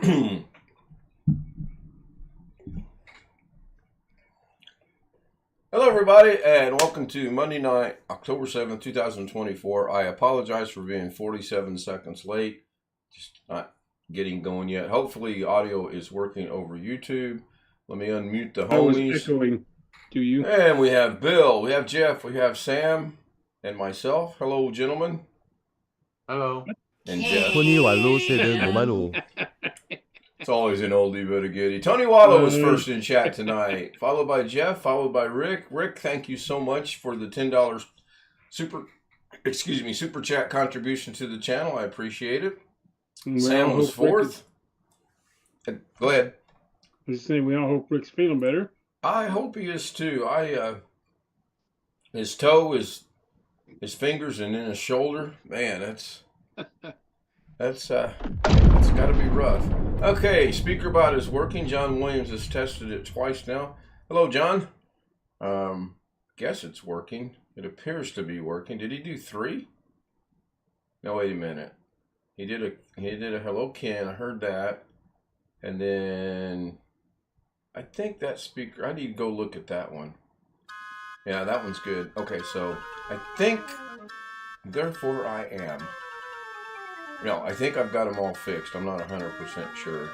Hello, everybody, and welcome to Monday night, October 7th, 2024. I apologize for being 47 seconds late. Just not getting going yet. Hopefully, audio is working over YouTube. Let me unmute the homies. I was echoing to you. And we have Bill, we have Jeff, we have Sam, and myself. Hello, gentlemen. Hello. And Jeff. 토니 왈로 세드 노마노. It's always an oldie but a goodie. Tony Wallow was first in chat tonight, followed by Jeff, followed by Rick. Rick, thank you so much for the $10 super chat contribution to the channel. I appreciate it. Sam was fourth. Go ahead. I was saying we all hope Rick's feeling better. I hope he is too. His toe, his fingers, and then his shoulder. Man, that's got to be rough. Okay, SpeakerBot is working. John Williams has tested it twice now. Hello, John. Guess it's working. It appears to be working. Did he do 3? No, wait a minute. He did a hello, Ken. I heard that. And then I think that speaker, I need to go look at that one. Yeah, that one's good. Okay, so I think, therefore I am. No, I think I've got them all fixed. I'm not 100% sure.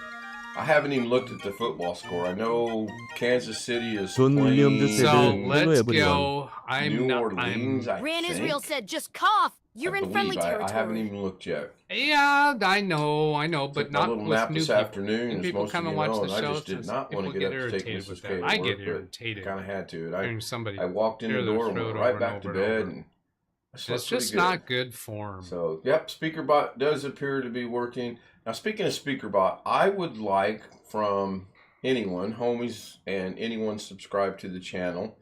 I haven't even looked at the football score. I know Kansas City is playing. So let's go. New Orleans, I Ran think. Israel said, just cough. You're in friendly territory. I haven't even looked yet. Yeah, I know, but not a little with nap new this people. afternoon. And as people most come of and you watch know, the and show. I just did not want to get up to take Mrs. K to work. I get irritated. Kind of had to. Hearing somebody I walked in the door and went right back to bed. And it's just not good form. So, yep, SpeakerBot does appear to be working. Now, speaking of SpeakerBot, I would like from anyone, homies, and anyone subscribed to the channel,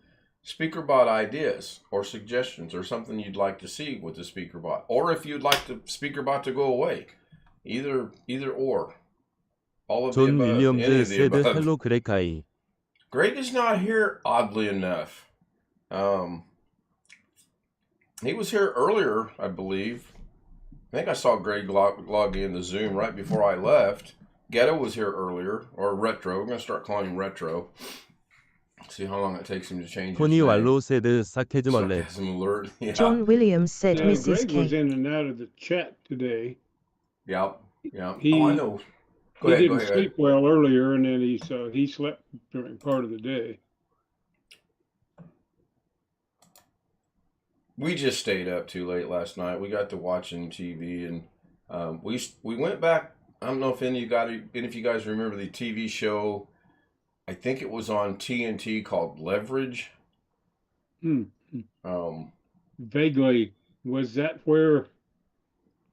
SpeakerBot ideas or suggestions or something you'd like to see with the SpeakerBot. Or if you'd like the SpeakerBot to go away. Either or. All of the 존 above. Any 윌리엄즈 of the 세드 above. 헬로 그레카이. Greg is not here, oddly enough. He was here earlier, I believe. I think I saw Greg log in the Zoom right before I left. Ghetto was here earlier, or Retro. We're going to start calling him Retro. See how long it takes him to change 토니 his name. 왈로 세드 사케즘 알레. Sarcasm alert. Yeah. John Williams said Mrs. Greg was K. in and out of the chat today. Yep. He- Oh, I know. Go he ahead. didn't sleep well earlier, and then he slept during part of the day. We just stayed up too late last night. We got to watching TV, and we went back. I don't know if any of you guys remember the TV show. I think it was on TNT called Leverage. Vaguely, was that where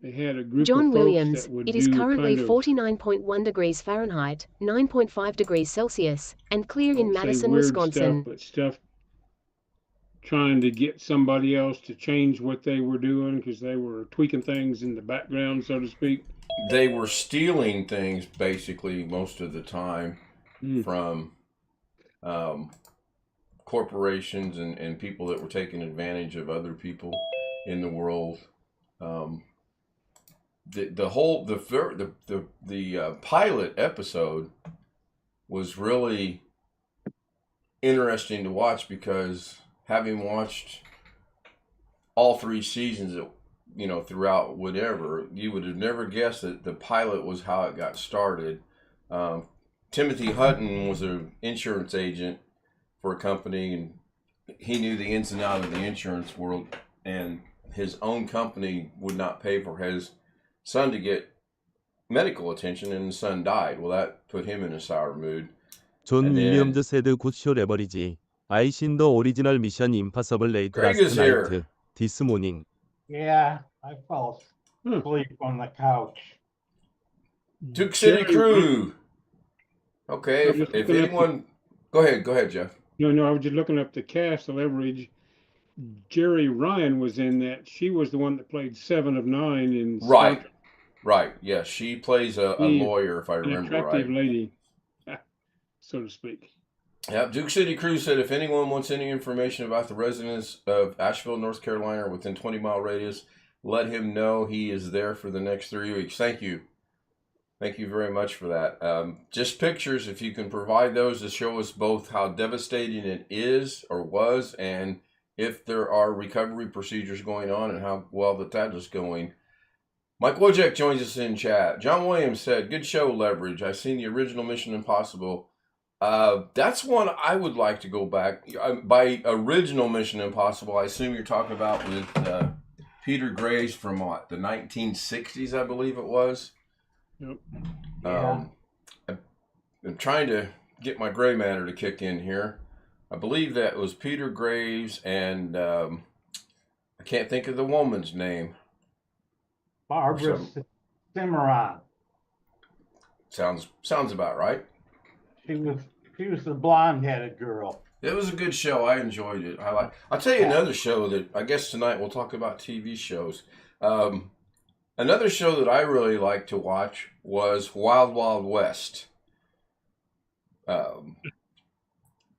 they had a group John of folks Williams, that would it is do currently kind of, 49.1 degrees Fahrenheit, 9.5 degrees Celsius, and clear in I'll say Madison, weird Wisconsin. stuff, but stuff trying to get somebody else to change what they were doing because they were tweaking things in the background, so to speak? They were stealing things basically most of the time from corporations and people that were taking advantage of other people in the world. The pilot episode was really interesting to watch because having watched all 3 seasons, throughout whatever, you would have never guessed that the pilot was how it got started. Timothy Hutton was an insurance agent for a company, and he knew the ins and outs of the insurance world, and his own company would not pay for his son to get medical attention, and his son died. Well, that put him in a sour mood. 존 윌리엄즈 세드 굿쇼 레버리지. I seen the original Mission Impossible late Greg last is here. night. This morning. Yeah, I fell asleep on the couch. Duke City Crew. Okay, if anyone, go ahead, Jeff. No, I was just looking up the cast of Leverage. Jerry Ryan was in that. She was the one that played 7 of 9 in Right. Sorta. Right. Yes, she plays a lawyer, if I An remember attractive right. lady, so to speak. Yeah, Duke City Crew said if anyone wants any information about the residents of Asheville, North Carolina, or within 20-mile radius, let him know. He is there for the next 3 weeks. Thank you. Thank you very much for that. Just pictures, if you can provide those to show us both how devastating it is or was, and if there are recovery procedures going on and how well that is going. Mike Wojcik joins us in chat. John Williams said, good show, Leverage. I've seen the original Mission Impossible. That's one I would like to go back. By original Mission Impossible, I assume you're talking about with Peter Graves from what, the 1960s, I believe it was. Yep. I'm trying to get my gray matter to kick in here. I believe that was Peter Graves and I can't think of the woman's name. Barbara Cimarron. Sounds about right. She was the blonde-headed girl. It was a good show. I enjoyed it. I'll tell you another show that I guess tonight we'll talk about TV shows. Another show that I really liked to watch was Wild Wild West.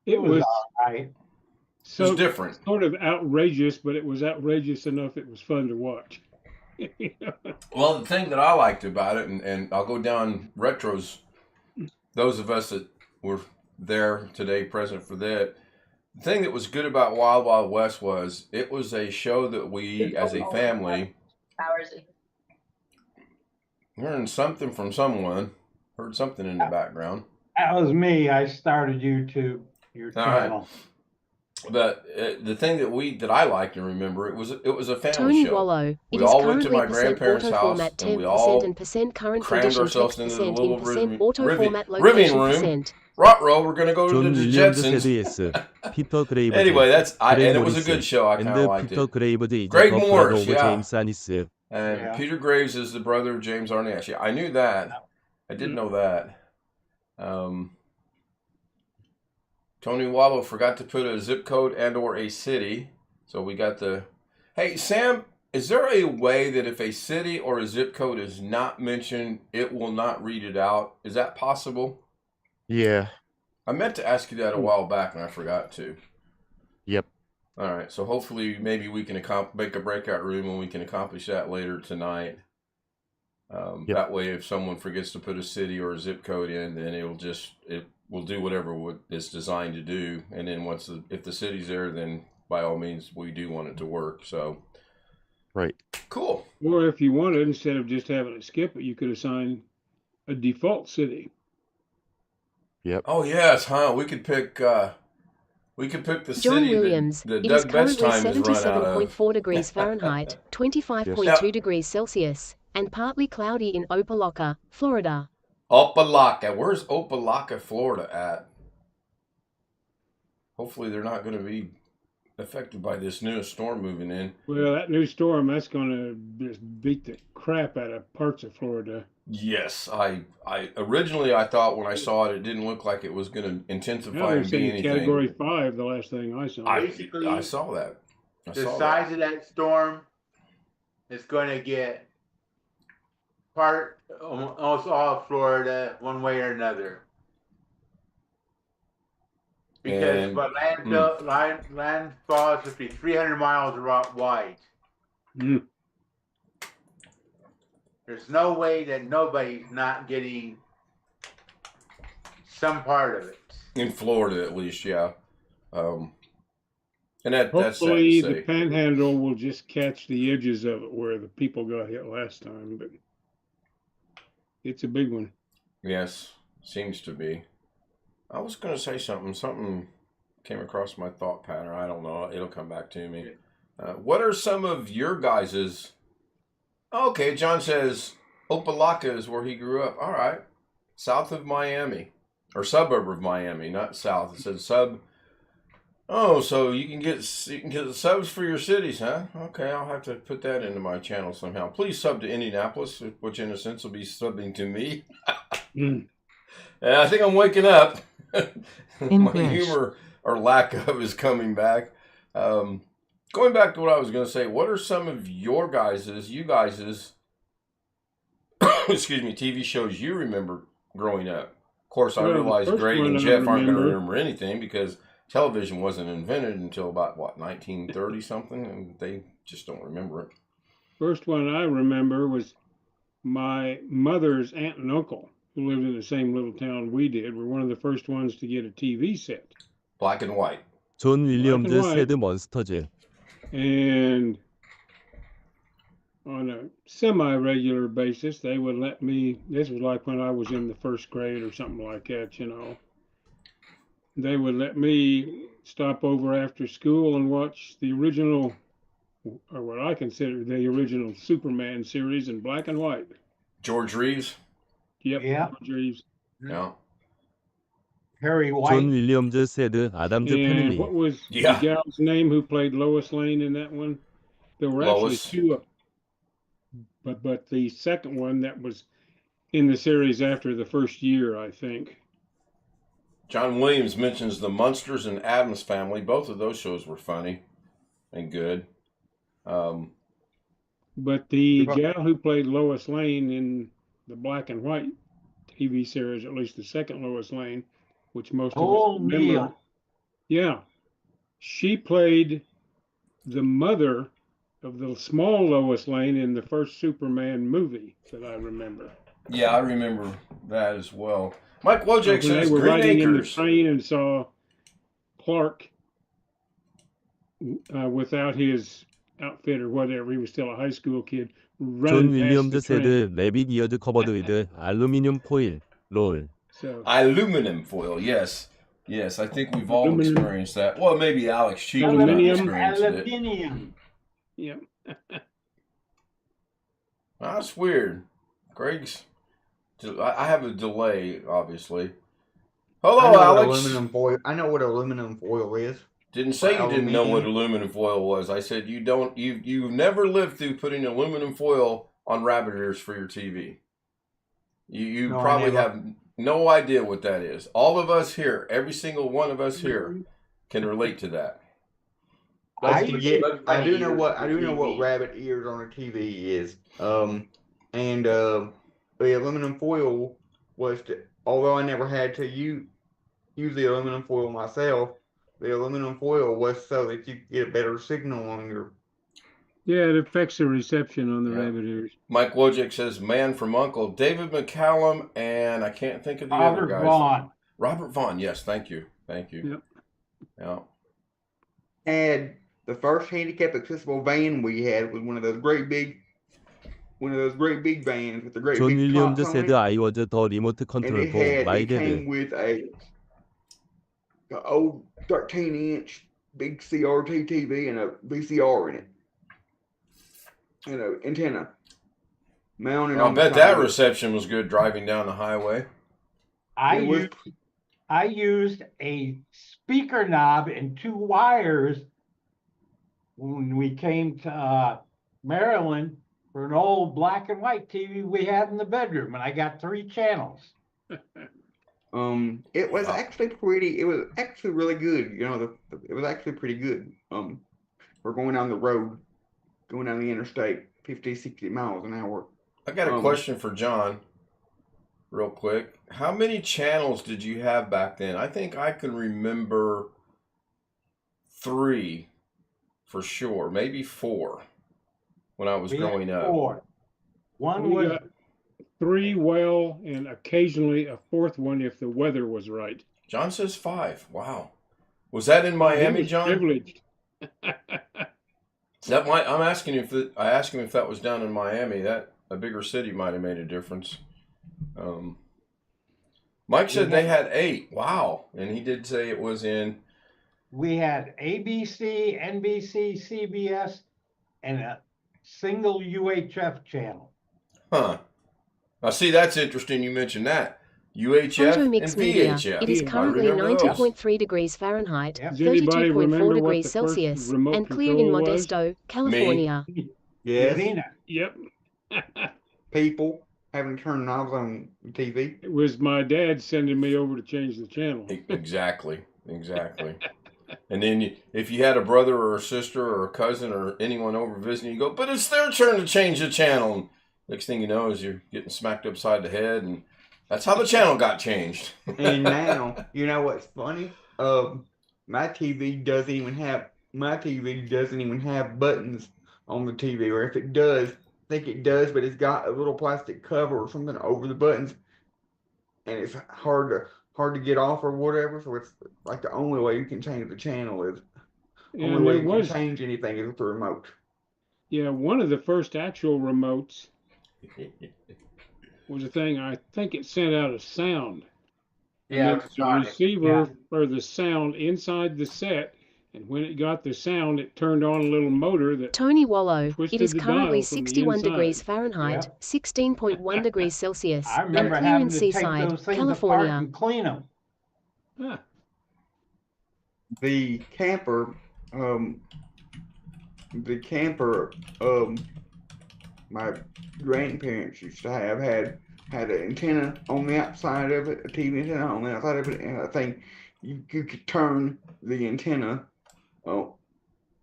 It was all right. so it was different. Sort of outrageous, but it was outrageous enough it was fun to watch. Well, the thing that I liked about it, and I'll go down retros, those of us that were there today, present for that, the thing that was good about Wild Wild West was it was a show that we, as a family, hearing something from someone, heard something in the background. That was me. I started your channel. Right. But the thing that I liked and remember, it was a family Tony show. Wallow. We It is all went to currently my grandparents' auto house format and we 10% all and percent current crammed condition ourselves text into the percent little in percent living auto format room. location percent. Rot-row, we're gonna go to 존 the 윌리엄즈 Jetsons. ZS, 피터 그레이브즈, Anyway, and 그레이 it was a 모리스, good show. I kind and of liked 피터 it. 그레이브즈 is Greg the brother Morris, of yeah. James Annis. And Yeah. Peter Graves is the brother of James Arnett. Yeah, I knew that. I did know that. Tony Wallow forgot to put a zip code and or a city. So we got the... Hey, Sam, is there a way that if a city or a zip code is not mentioned, it will not read it out? Is that possible? Yeah. I meant to ask you that a while back and I forgot to. Yep. All right, so hopefully maybe we can make a breakout room and we can accomplish that later tonight. Yep. That way, if someone forgets to put a city or a zip code in, then it will do whatever it's designed to do. And then if the city's there, then by all means, we do want it to work. So, Right. Cool. Or if you wanted, instead of just having it skip it, you could assign a default city. Yep. Oh yes, huh? We could pick the John city Williams. that It is Doug Betts' currently time has run out of. 77.4 degrees Fahrenheit, 25.2 Yes. degrees Celsius, and partly cloudy in Opelika, Florida. Opelika. Where's Opelika, Florida at? Hopefully they're not going to be affected by this newest storm moving in. Well, that new storm, that's going to just beat the crap out of parts of Florida. Yes, I originally I thought when I saw it, it didn't look like it was going to intensify Now they're and be saying anything. Category 5, the last thing I saw. Basically, I saw that. the size of that storm is going to get almost all of Florida one way or another. Because And- but landfall is supposed to be 300 miles wide. Mm. There's no way that nobody's not getting some part of it. In Florida, at least, yeah. And that's sad Hopefully to the say. panhandle will just catch the edges of it where the people got hit last time, but it's a big one. Yes, seems to be. I was going to say something. Something came across my thought pattern. I don't know. It'll come back to me. What are some of your guys's... Okay, John says Opelika is where he grew up. All right. South of Miami. Or suburb of Miami, not south. It says sub... Oh, so you can get the subs for your cities, huh? Okay, I'll have to put that into my channel somehow. Please sub to Indianapolis, which in a sense will be subbing to me. Mm. And I think I'm waking up. My Engrish. humor or lack of is coming back. Going back to what I was going to say, what are some of you guys' excuse me, TV shows you remember growing up? Of course, I Well, the realize first Greg one and I Jeff aren't going to remember- remember anything because television wasn't invented until about, 1930 something, and they just don't remember it. First one I remember was my mother's aunt and uncle, who lived in the same little town we did, were one of the first ones to get a TV set. Black and white. 존 윌리엄즈 Black and white. 새드 몬스터즈. And on a semi-regular basis, they would let me, this was like when I was in the first grade or something like that, you know. They would let me stop over after school and watch the original, or what I consider the original Superman series in black and white. George Reeves. Yep, Yeah. George Reeves. Yeah. Harry 존 White. 윌리엄즈 새드 아담즈 And 패밀리. what was Yeah. the gal's name who played Lois Lane in that one? There were actually Lois. two, but the second one that was in the series after the first year, I think. John Williams mentions the Munsters and Addams Family. Both of those shows were funny and good. But the gal who played Lois Lane in the black and white TV series, at least the second Lois Lane, which most of us remember. Neal. Yeah. She played the mother of the small Lois Lane in the first Superman movie that I remember. Yeah, I remember that as well. Mike Wojcik When they says were Green riding in the Acres. train and saw Clark without his outfit or whatever, he was still a high school kid, 존 running past 윌리엄즈 the train. 새드 레빗 이어드 커버드 위드 알루미늄 포일. 롤. So Aluminum foil, yes. Yes, I think we've all Aluminum. experienced that. Well, maybe Alex Cheek Aluminium. experienced it. Aluminium. yeah. That's weird. Greg's. I have a delay, obviously. Hello, I know what Alex. aluminum foil. I know what aluminum foil is. Didn't say you didn't know what Aluminium. aluminum foil was. I said you don't. You've never lived through putting aluminum foil on rabbit ears for your TV. You No, I probably never. have no idea what that is. All of us here, every single one of us here, can relate to that. I used do to- know what rabbit ears on a TV is. And the aluminum foil was to, although I never had to use the aluminum foil myself, the aluminum foil was so that you could get a better signal on your. Yeah, it affects the reception on the Yeah. rabbit ears. Mike Wojcik says, "Man from Uncle." David McCallum, and I can't think of the other Robert guys. Vaughn. Robert Vaughn. Yes, thank you. Yep. Yeah. And the first handicap accessible van we had was one of those great big vans with the great 존 big 윌리엄즈 tops on 새드 it. I was the remote And control it for my came dad. with a old 13-inch big CRT TV and a VCR in it. And an antenna mounted I on the bet side that of it. reception was good driving down the highway. I used a speaker knob and two wires when we came to Maryland for an old black and white TV we had in the bedroom, and I got 3 channels. It was Wow. actually really good. You know, it was actually pretty good. For going down the road, going down the interstate, 50, 60 miles an hour. I got a question for John, real quick. How many channels did you have back then? I think I can remember 3 for sure, maybe 4 when I was We had growing up. 4. One We was got 3 well, and occasionally a 4th one if the weather was right. John says 5. Wow. Was that in He Miami, was John? privileged. I'm asking I asked him if that was down in Miami. That a bigger city might have made a difference. Mike said they had 8. Wow, and he did say it was in. we had ABC, NBC, CBS, and a single UHF channel. Huh. Now see, that's interesting. You mentioned that UHF Photo and Mix Media. VHF. It is I currently remember those. 90.3 degrees Fahrenheit, Yep. Does anybody 32.4 remember what degrees the first Celsius, remote and clear in control was? Modesto, California. Yes, Irina. Yep. people having to turn knobs on the TV. It was my dad sending me over to change the channel. Exactly. And then if you had a brother or a sister or a cousin or anyone over visiting, you go, but it's their turn to change the channel. And next thing you know is you're getting smacked upside the head, and that's how the channel got changed. And now, you know what's funny? My TV doesn't even have buttons on the TV, or if it does, think it does, but it's got a little plastic cover or something over the buttons, and it's hard to get off or whatever. So it's like the only way you can change the channel is only And way there you can was, change anything is with the remote. yeah, one of the first actual remotes was a thing, I think it sent out a sound. Yeah, And it's the sonic. receiver or the sound inside the set, and when it got the sound, it turned on a little motor that Tony Wallow, it twisted is the currently dial from the 61 degrees inside. Fahrenheit, Yep. 16.1 degrees Celsius, I and remember clear in having to take Seaside, those things apart California. and clean them. Ah, The camper, my grandparents used to have had an antenna on the outside of it, a TV antenna on the outside of it, and I think you could turn the antenna. Oh,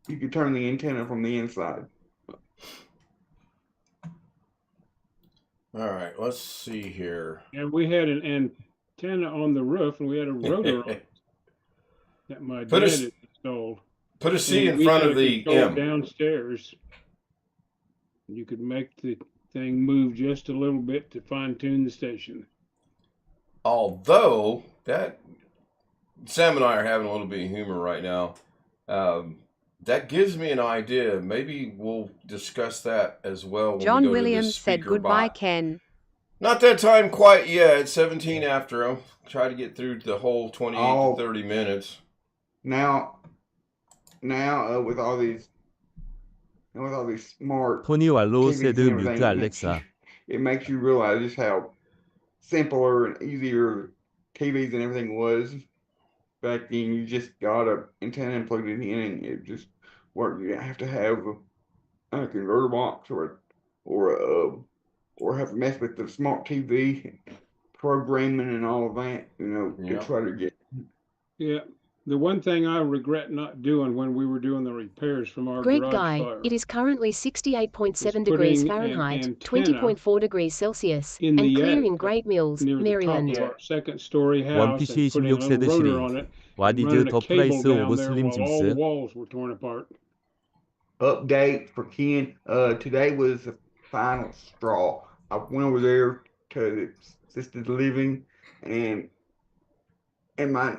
you could turn the antenna from the inside. All right, let's see here. and we had an antenna on the roof, and we had a rotor on it that my Put dad a- had installed. Put a C And in we front had of a the control M. downstairs. You could make the thing move just a little bit to fine tune the station. Although that Sam and I are having a little bit of humor right now. That gives me an idea. Maybe we'll discuss that as well. When John we go Williams to this said speaker goodbye, bot. Ken. Not that time quite yet. It's 17 after. I'll try to get through the whole 28 Oh. to 30 minutes. Now, with all these smart 토니 왈로우 TVs 세드 and 뮤트 everything, 알렉사. it makes you realize just how simpler and easier TVs and everything was back then. You just got a antenna and plugged it in, and it just worked. You didn't have to have a converter box or have to mess with the smart TV programming and all of that. Yeah. To try to get. Yeah. The one thing I regret not doing when we were doing the repairs from our Greg garage Guy, fire it is currently 68.7 was degrees putting an Fahrenheit, antenna 20.4 degrees Celsius, in and the clear attic in Great Mills, near the top Maryland. of our second story house 원피시 and putting a 26 little 세드 rotor 시리. on it What and is running the a cable price of down there Slim while all the Jims? walls were torn apart. Update for Ken. Today was the final straw. I went over there to the assisted living, and my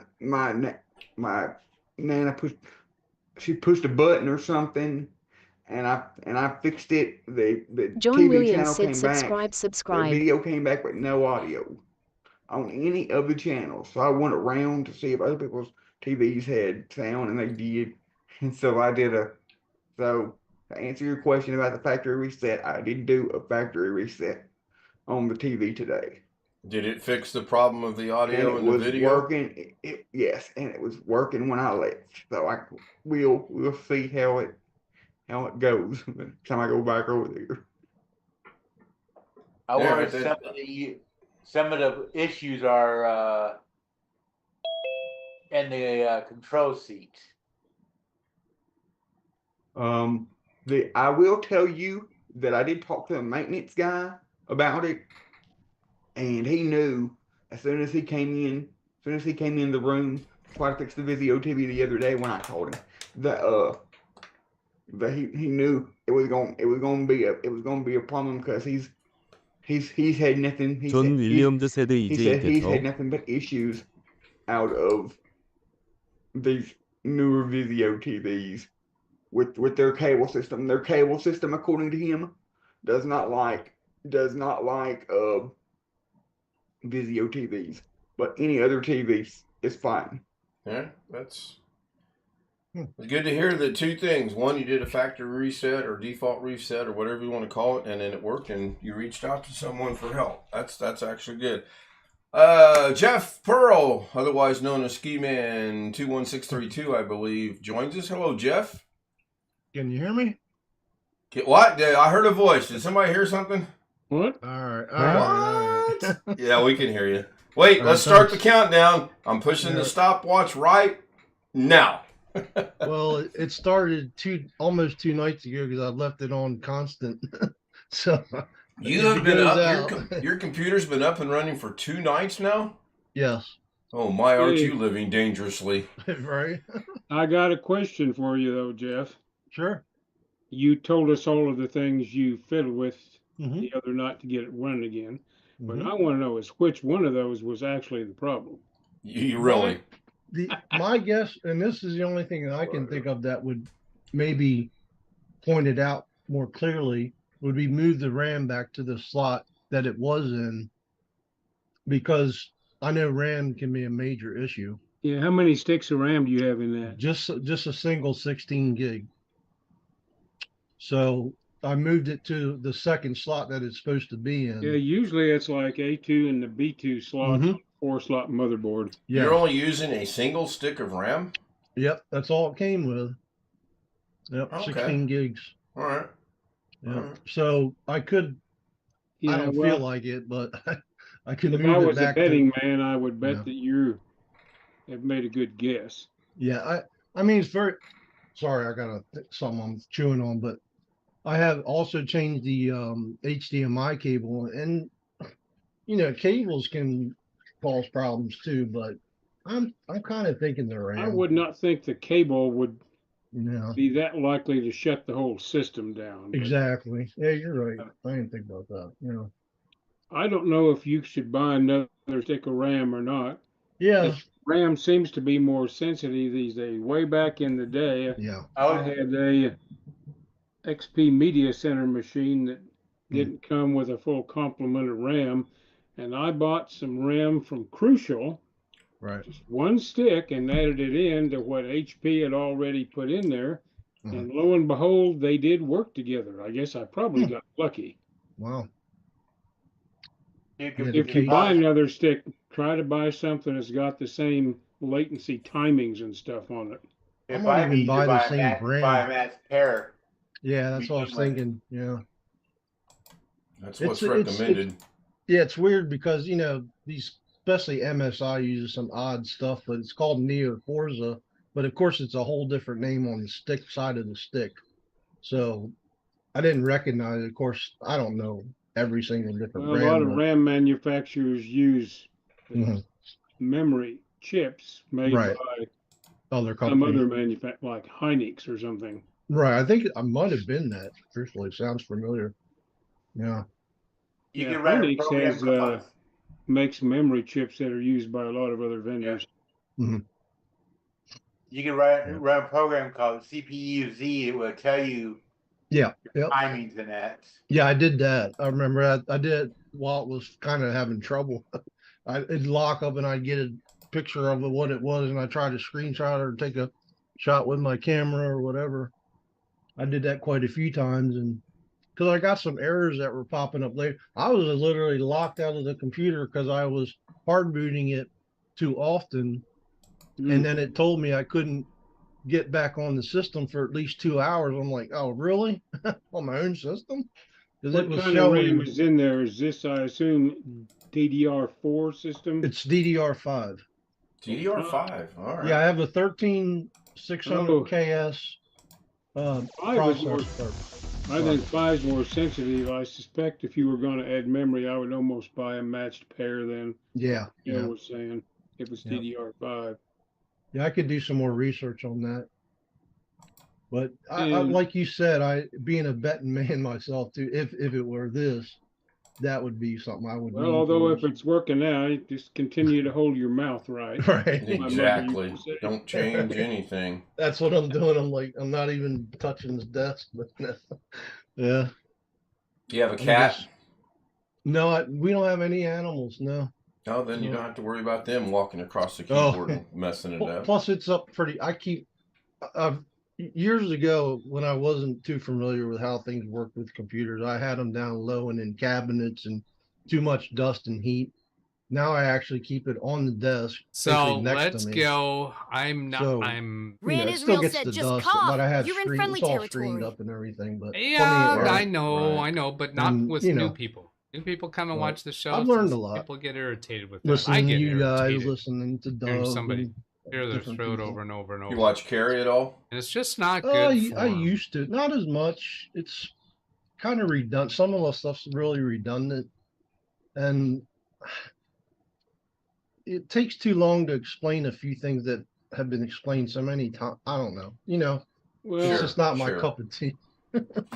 nana pushed a button or something, and I fixed it. The John TV Williams channel said came back. The subscribe. video came back with no audio on any of the channels. So I went around to see if other people's TVs had sound, and they did. And so I did so to answer your question about the factory reset, I did do a factory reset on the TV today. Did it fix the problem of the audio And and it the was video? working. Yes, and it was working when I left. So we'll see how it goes the time I go back over there. I Yeah, wonder some of the issues are in the control seat. I will tell you that I did talk to the maintenance guy about it, and he knew as soon as he came in the room to try to fix the Vizio TV the other day when I called him, that he knew it was going to be a problem because he's had nothing. 존 윌리엄즈 세드 He 이제 said he's 있겠죠. had nothing but issues out of these newer Vizio TVs with their cable system. Their cable system, according to him, does not like Vizio TVs, but any other TVs is fine. Yeah, it's good to hear that two things. One, you did a factory reset or default reset or whatever you want to call it, and then it worked, and you reached out to someone for help. That's actually good. Jeff Pearl, otherwise known as Ski Man 21632, I believe, joins us. Hello, Jeff. Can you hear me? What? I heard a voice. Did somebody hear something? What? All right. What? Yeah, we can hear you. Wait, let's start the countdown. I'm pushing the stopwatch right now. Well, it started almost 2 nights ago because I left it on constant. So you have been up. Your computer's been up and running for 2 nights now? Yes. Oh my, aren't you living dangerously? Right. I got a question for you though, Jeff. Sure. you told us all of the things you fiddled with Mhm. the other night to get it running again. But Mhm. I want to know is which one of those was actually the problem. You really? My guess, and this is the only thing that I can think of that would maybe point it out more clearly, would be move the RAM back to the slot that it was in, because I know RAM can be a major issue. Yeah, how many sticks of RAM do you have in that? Just a single 16 gig. So I moved it to the second slot that it's supposed to be in. Yeah, usually it's like A2 and the B2 slots Mhm. on a 4-slot motherboard. You're Yes. only using a single stick of RAM? Yep, that's all it came with. Yep, Okay. 16 gigs. All right. Yep. All right. So I could, I Yeah, don't well, feel like it, but I could if move I it was a back betting to. man, I would bet Yeah. that you have made a good guess. Yeah, I mean, it's very, sorry, I got something I'm chewing on, but I have also changed the HDMI cable, and cables can cause problems too, but I'm kind of thinking they're I RAM. would not think the cable would Yeah, be that likely to shut the whole system down. But exactly. Yeah, you're right. I didn't think about that. I don't know if you should buy another stick of RAM or not. Yeah, RAM seems to be more sensitive these days. Way back in the day, yeah. I had a XP Media Center machine that didn't come with a full complement of RAM, and I bought some RAM from Crucial, Right. just one stick, and added it in to what HP had already put in there. And lo and behold, they did work together. I guess I probably got lucky. Wow. If you buy another stick, try to buy something that's got the same latency timings and stuff on it. I might even buy the same brand. Buy a matched pair. Yeah, that's what I was thinking. Yeah. That's what's recommended. It's weird because these, especially MSI, uses some odd stuff, but it's called Neo Forza. But of course, it's a whole different name on the stick side of the stick. So I didn't recognize it. Of course, I don't know every single different Well, brand. a lot of RAM manufacturers use memory chips made by other some companies. other manufacturer, like Hynix or something. Right. I think I might have been that. Truthfully, sounds familiar. Yeah. You can write a program Hynix makes memory chips that are used by a lot of other vendors. Yeah. You can run a program called CPU-Z. It will tell you timings and that. Yeah, I did that. I remember I did it while it was kind of having trouble. It'd lock up and I'd get a picture of what it was, and I tried to screenshot or take a shot with my camera or whatever. I did that quite a few times, and because I got some errors that were popping up later. I was literally locked out of the computer because I was hard booting it too often, and then it told me I couldn't get back on the system for at least 2 hours. I'm like, oh, really? On my own system? What kind of RAM is in there? Is this, I assume, DDR4 system? It's DDR5. DDR5. All right. Yeah, I have a 13600 KS processor. I think 5's more sensitive. I suspect if you were going to add memory, I would almost buy a matched pair then. Yeah. I was saying, if it's DDR5. Yeah, I could do some more research on that. But I, like you said, being a betting man myself too, if it were this, that would be something I would. Well, although if it's working out, just continue to hold your mouth right. Right. Exactly. Don't change anything. That's what I'm doing. I'm not even touching this desk. But yeah. Do you have a cat? No, we don't have any animals. No. Oh, then you don't have to worry about them walking across the keyboard and messing it up. Plus, it's up pretty. Years ago, when I wasn't too familiar with how things work with computers, I had them down low and in cabinets and too much dust and heat. Now I actually keep it on the desk. So let's go. I'm. Ran Israel said just dust, cough. but I have You're in friendly it's all screened territory. up and everything. But Yeah, I know, but not with new people. New people come and watch the show. I've learned a lot. People get irritated with that. Listening I get to you guys, irritated listening to hearing Doug. somebody clear their throat over and over and over. You watch Carrie at all? And it's just not good. I used to, not as much. It's kind of redundant. Some of the stuff's really redundant, and it takes too long to explain a few things that have been explained so many times. I don't know. Well, it's just not my cup of tea.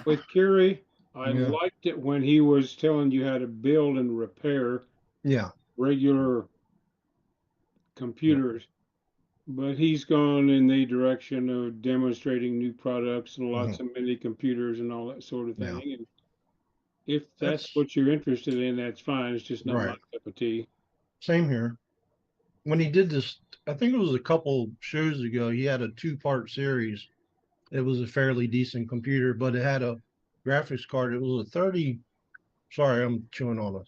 With Curie, I liked it when he was telling you how to build and repair regular computers. But he's gone in the direction of demonstrating new products and lots of mini computers and all that sort of thing. And if that's what you're interested in, that's fine. It's just not my cup of tea. Same here. When he did this, I think it was a couple shows ago, he had a 2-part series. It was a fairly decent computer, but it had a graphics card. It was a 30. Sorry, I'm chewing on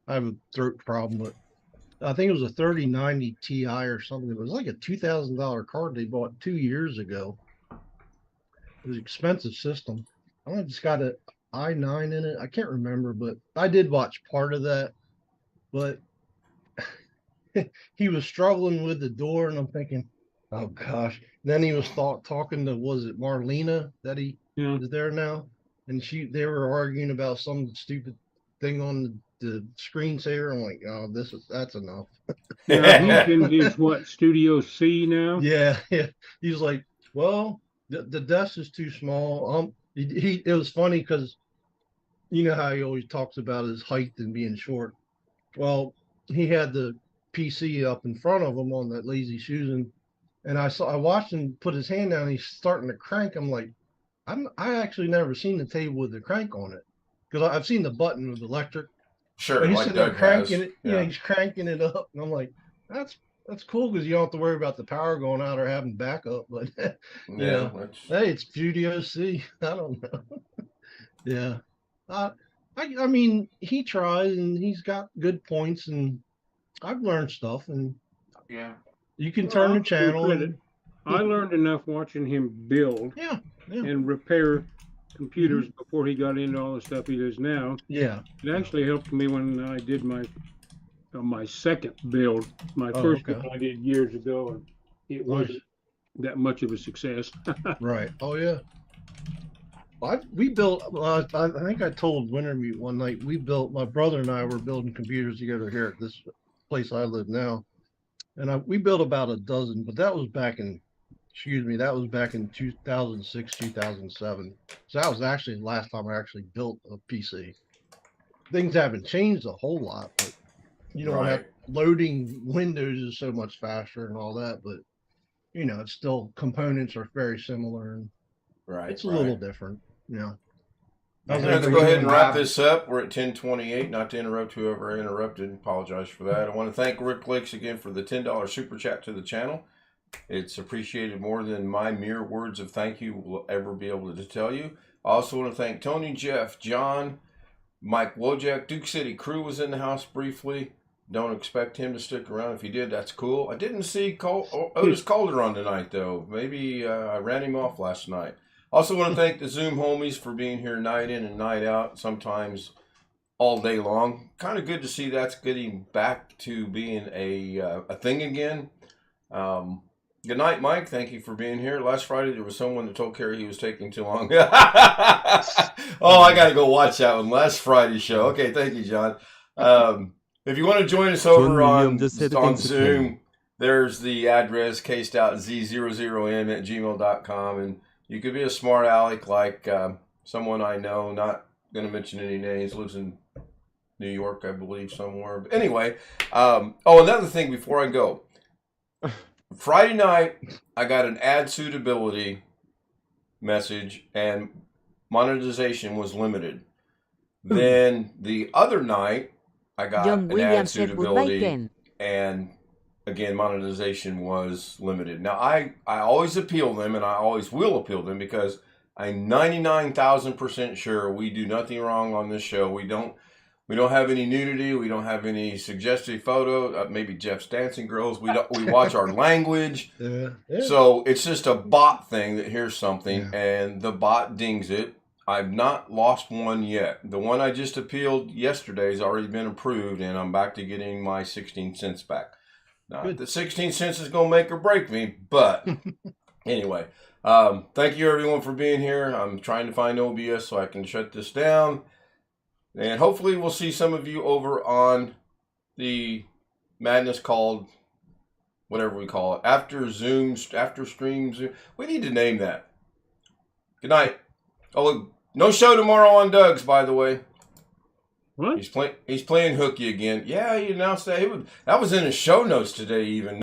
I have a throat problem, but I think it was a 3090 Ti or something. It was like a $2,000 card they bought 2 years ago. It was an expensive system. I don't know if it's got an i9 in it. I can't remember, but I did watch part of that. But he was struggling with the door, and I'm thinking, oh gosh. Then he was talking to, was it Marlena that he is there now? And they were arguing about some stupid thing on the screensaver. I'm like, oh, that's enough. Yeah, he's in his Studio C now? Yeah. He's like, well, the desk is too small. It was funny because you know how he always talks about his height and being short. Well, he had the PC up in front of him on that lazy Susan, and I watched him put his hand down. And he's starting to crank. I'm like, I actually never seen the table with the crank on it, because I've seen the button with electric. Sure, but he's like sitting there Doug cranking has. it. Yeah, he's cranking it up, and I'm like, that's cool because you don't have to worry about the power going out or having backup. But hey, it's Studio C. I don't know. Yeah, I mean, he tries and he's got good points, and I've learned stuff, and you can turn the channel. I learned enough watching him build and repair computers before he got into all the stuff he does now. Yeah. It actually helped me when I did my second build. My first one I did years ago, and it wasn't that much of a success. Right. Oh, yeah. We built, I think I told Wintermute one night, my brother and I were building computers together here at this place I live now. And we built about a dozen, but that was back in 2006, 2007. So that was actually the last time I actually built a PC. Things haven't changed a whole lot, but you don't have loading Windows is so much faster and all that, but it's still, components are very similar, and it's a little different. Let's go ahead and wrap this up. We're at 10:28. Not to interrupt whoever interrupted. Apologize for that. I want to thank Rick Lakes again for the $10 super chat to the channel. It's appreciated more than my mere words of thank you will ever be able to tell you. I also want to thank Tony, Jeff, John, Mike Wojak. Duke City Crew was in the house briefly. Don't expect him to stick around. If he did, that's cool. I didn't see Otis Calderon tonight, though. Maybe I ran him off last night. Also want to thank the Zoom homies for being here night in and night out, sometimes all day long. Kind of good to see that's getting back to being a thing again. Good night, Mike. Thank you for being here. Last Friday, there was someone that told Kerry he was taking too long. Oh, I got to go watch that one. Last Friday's show. Okay, thank you, John. If you want to join us over on Zoom, there's the address, case.z00m@gmail.com. And you could be a smart aleck like someone I know, not going to mention any names, lives in New York, I believe, somewhere. But anyway, another thing before I go. Friday night, I got an ad suitability message, and monetization was limited. Then the other night, I got an ad suitability, and again, monetization was limited. Now, I always appeal them, and I always will appeal them, because I'm 99,000% sure we do nothing wrong on this show. We don't have any nudity. We don't have any suggestive photo. Maybe Jeff's dancing girls. We watch our language. Yeah. So it's just a bot thing that hears something and the bot dings it. I've not lost one yet. The one I just appealed yesterday has already been approved, and I'm back to getting my 16 cents back. Now, the 16 cents is going to make or break me, but anyway, thank you everyone for being here. I'm trying to find OBS so I can shut this down. And hopefully we'll see some of you over on the madness called whatever we call it. After streams. We need to name that. Good night. Oh, look, no show tomorrow on Doug's, by the way. What? He's playing hooky again. Yeah, he announced that. That was in his show notes today, even.